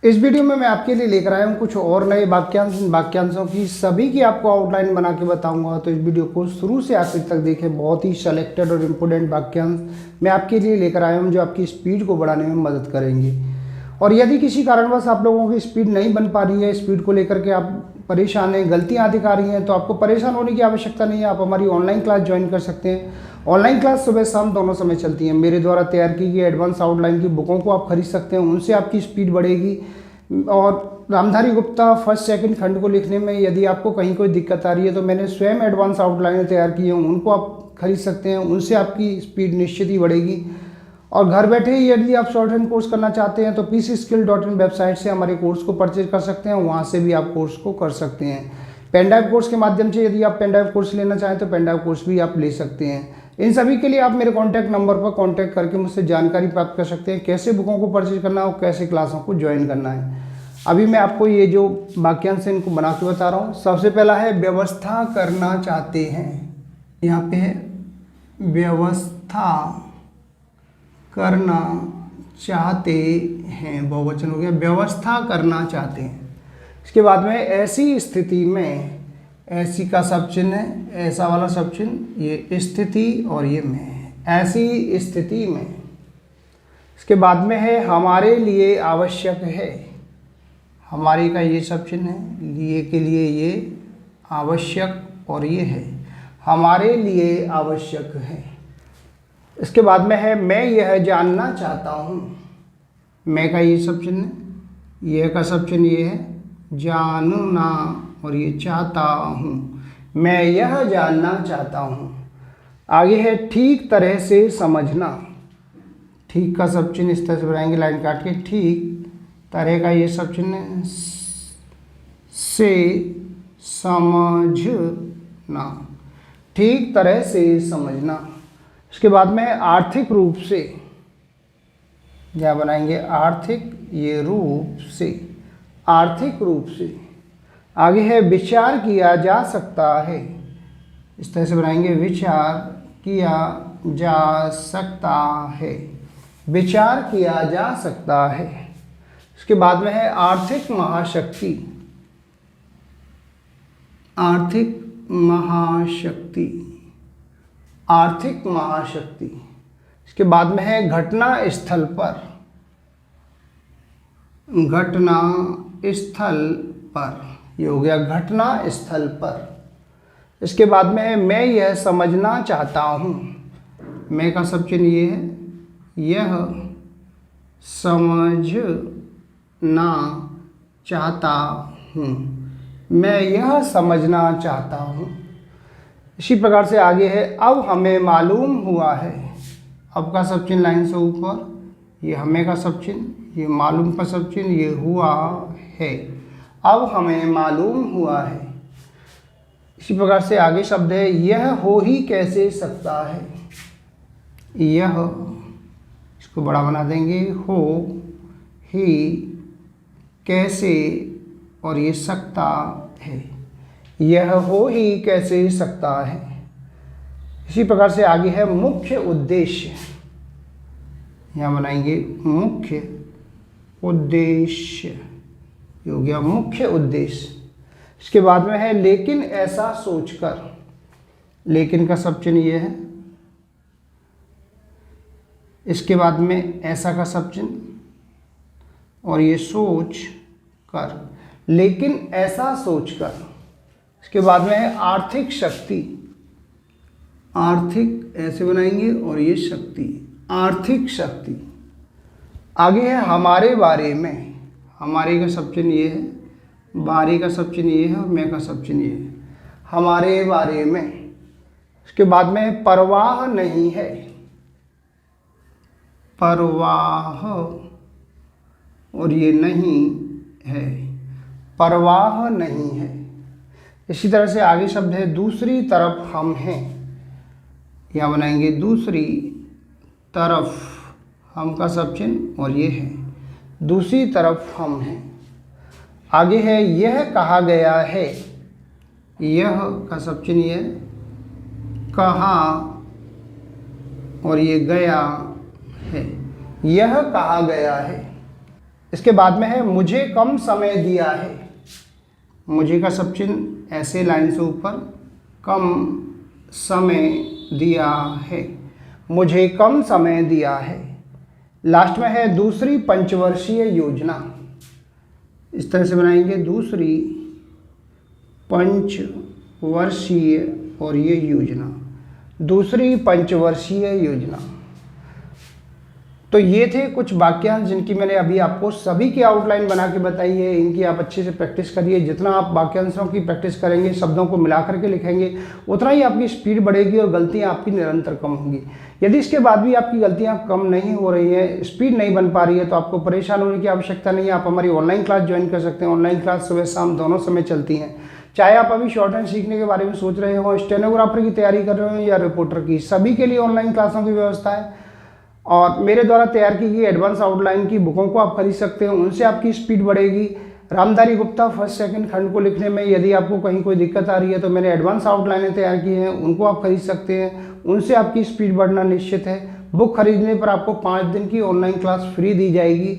इस वीडियो में मैं आपके लिए लेकर आया हूँ कुछ और नए वाक्यांशों की सभी की आपको आउटलाइन बना के बताऊंगा। तो इस वीडियो को शुरू से आखिर तक देखें। बहुत ही सेलेक्टेड और इम्पोर्टेंट वाक्यांश मैं आपके लिए लेकर आया हूँ जो आपकी स्पीड को बढ़ाने में मदद करेंगे। और यदि किसी कारणवश आप लोगों की स्पीड नहीं बन पा रही है, स्पीड को लेकर के आप परेशान हैं, गलतियाँ दिखा रही हैं, तो आपको परेशान होने की आवश्यकता नहीं है। आप हमारी ऑनलाइन क्लास ज्वाइन कर सकते हैं। ऑनलाइन क्लास सुबह शाम दोनों समय चलती है। मेरे द्वारा तैयार की गई एडवांस आउटलाइन की बुकों को आप खरीद सकते हैं, उनसे आपकी स्पीड बढ़ेगी। और रामधारी गुप्ता फर्स्ट सेकंड खंड को लिखने में यदि आपको कहीं कोई दिक्कत आ रही है तो मैंने स्वयं एडवांस आउटलाइन तैयार की हैं, उनको आप खरीद सकते हैं, उनसे आपकी स्पीड निश्चित ही बढ़ेगी। और घर बैठे ही यदि आप शॉर्ट हैंड कोर्स करना चाहते हैं तो pcskill.in वेबसाइट से हमारे कोर्स को परचेज कर सकते हैं, वहाँ से भी आप कोर्स को कर सकते हैं। पेन ड्राइव कोर्स के माध्यम से यदि आप पेन ड्राइव कोर्स लेना चाहें तो पेन ड्राइव कोर्स भी आप ले सकते हैं। इन सभी के लिए आप मेरे कॉन्टैक्ट नंबर पर कॉन्टैक्ट करके मुझसे जानकारी प्राप्त कर सकते हैं, कैसे बुकों को परचेज करना है और कैसे क्लासों को ज्वाइन करना है। अभी मैं आपको ये जो वाक्यांश है इनको बना के बता रहा हूँ। सबसे पहला है व्यवस्था करना चाहते हैं। यहाँ पे है व्यवस्था करना चाहते हैं, बहुवचन हो गया, व्यवस्था करना चाहते हैं। इसके बाद में ऐसी स्थिति में, ऐसी का सब चिन्ह है, ऐसा वाला सब चिन्ह, ये स्थिति और ये में, ऐसी स्थिति में। इसके बाद में है हमारे लिए आवश्यक है, हमारे का ये सब चिन्ह है, लिए के लिए ये आवश्यक और ये है, हमारे लिए आवश्यक है। इसके बाद में है मैं यह जानना चाहता हूँ, मैं का ये सब चिन्ह, यह का सब चिन्ह ये है, जानना और ये चाहता हूँ, मैं यह जानना चाहता हूँ। आगे है ठीक तरह से समझना, ठीक का सब चिन्ह इस तरह से बनाएंगे लाइन काट के, ठीक तरह का ये सब चिन्ह से समझना, ठीक तरह से समझना। इसके बाद में आर्थिक रूप से, क्या बनाएंगे, आर्थिक ये रूप से, आर्थिक रूप से। आगे है विचार किया जा सकता है, इस तरह से बनाएंगे, विचार किया जा सकता है, विचार किया जा सकता है। इसके बाद में है आर्थिक महाशक्ति, आर्थिक महाशक्ति, आर्थिक महाशक्ति। इसके बाद में है घटना स्थल पर, घटना स्थल पर, ये हो गया घटना स्थल पर। इसके बाद में है मैं यह समझना चाहता हूँ, मैं का सब चिन्ह ये है, यह समझना चाहता हूँ, मैं यह समझना चाहता हूँ। इसी प्रकार से आगे है अब हमें मालूम हुआ है, अब का सब चिन्ह लाइन से ऊपर, ये हमें का सब चिन्ह, ये मालूम का सब चिन्ह, ये हुआ है, अब हमें मालूम हुआ है। इसी प्रकार से आगे शब्द है यह हो ही कैसे सकता है, यह, इसको बड़ा बना देंगे, हो ही कैसे और ये सकता है, यह हो ही कैसे सकता है। इसी प्रकार से आगे है मुख्य उद्देश्य, यहाँ बनाएंगे मुख्य उद्देश्य, ये हो गया मुख्य उद्देश्य। इसके बाद में है लेकिन ऐसा सोचकर, लेकिन का सब चिन्ह ये है, इसके बाद में ऐसा का सब चिन्ह और ये सोच कर, लेकिन ऐसा सोचकर। इसके बाद में है आर्थिक शक्ति, आर्थिक ऐसे बनाएंगे और ये शक्ति, आर्थिक शक्ति। आगे है हमारे बारे में, हमारे का सब चिन्ह ये है, बारे का सब चिन्ह ये है और मैं का सब चिन्ह ये है, हमारे बारे में। इसके बाद में परवाह नहीं है, परवाह और ये नहीं है, परवाह नहीं है। इसी तरह से आगे शब्द है दूसरी तरफ हम हैं, यहाँ बनाएंगे दूसरी तरफ, हम का सब चिन्ह और ये है, दूसरी तरफ हम हैं। आगे है यह कहा गया है, यह का सब चिन्ह ये, कहा और ये गया है, यह कहा गया है। इसके बाद में है मुझे कम समय दिया है। मुझे का सब चिन्ह ऐसे लाइन से ऊपर, कम समय दिया है, मुझे कम समय दिया है। लास्ट में है दूसरी पंचवर्षीय योजना। इस तरह से बनाएंगे, दूसरी पंचवर्षीय और ये योजना, दूसरी पंचवर्षीय योजना। तो ये थे कुछ वाक्यांश जिनकी मैंने अभी आपको सभी की आउटलाइन बना के बताई है। इनकी आप अच्छे से प्रैक्टिस करिए। जितना आप वाक्यांशों की प्रैक्टिस करेंगे, शब्दों को मिला करके लिखेंगे, उतना ही आपकी स्पीड बढ़ेगी और गलतियां आपकी निरंतर कम होंगी। यदि इसके बाद भी आपकी गलतियां कम नहीं हो रही है, स्पीड नहीं बन पा रही है, तो आपको परेशान होने की आवश्यकता नहीं है। आप हमारी ऑनलाइन क्लास ज्वाइन कर सकते हैं। ऑनलाइन क्लास सुबह शाम दोनों समय चलती हैं। चाहे आप अभी शॉर्ट हैंड सीखने के बारे में सोच रहे हो, स्टेनोग्राफर की तैयारी कर रहे हो या रिपोर्टर की, सभी के लिए ऑनलाइन क्लासों की व्यवस्था है। और मेरे द्वारा तैयार की गई एडवांस आउटलाइन की बुकों को आप खरीद सकते हैं, उनसे आपकी स्पीड बढ़ेगी। रामधारी गुप्ता फर्स्ट सेकंड खंड को लिखने में यदि आपको कहीं कोई दिक्कत आ रही है तो मैंने एडवांस आउटलाइनें तैयार की हैं, उनको आप खरीद सकते हैं, उनसे आपकी स्पीड बढ़ना निश्चित है। बुक खरीदने पर आपको 5 दिन की ऑनलाइन क्लास फ्री दी जाएगी।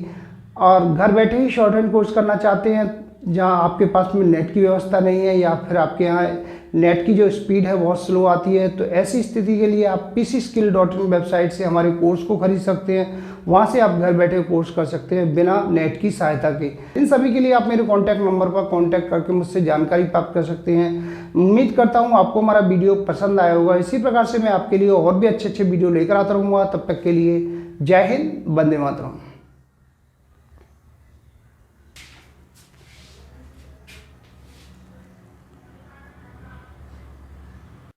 और घर बैठे ही शॉर्ट हैंड कोर्स करना चाहते हैं, जहां आपके पास में नेट की व्यवस्था नहीं है या फिर आपके यहाँ नेट की जो स्पीड है बहुत स्लो आती है, तो ऐसी स्थिति के लिए आप pcskill.in वेबसाइट से हमारे कोर्स को खरीद सकते हैं। वहां से आप घर बैठे कोर्स कर सकते हैं बिना नेट की सहायता के। इन सभी के लिए आप मेरे कॉन्टैक्ट नंबर पर कॉन्टैक्ट करके मुझसे जानकारी प्राप्त कर सकते हैं। उम्मीद करता हूँ आपको हमारा वीडियो पसंद आया होगा। इसी प्रकार से मैं आपके लिए और भी अच्छे वीडियो लेकर आता रहूँगा। तब तक के लिए जय हिंद, वंदे मातरम।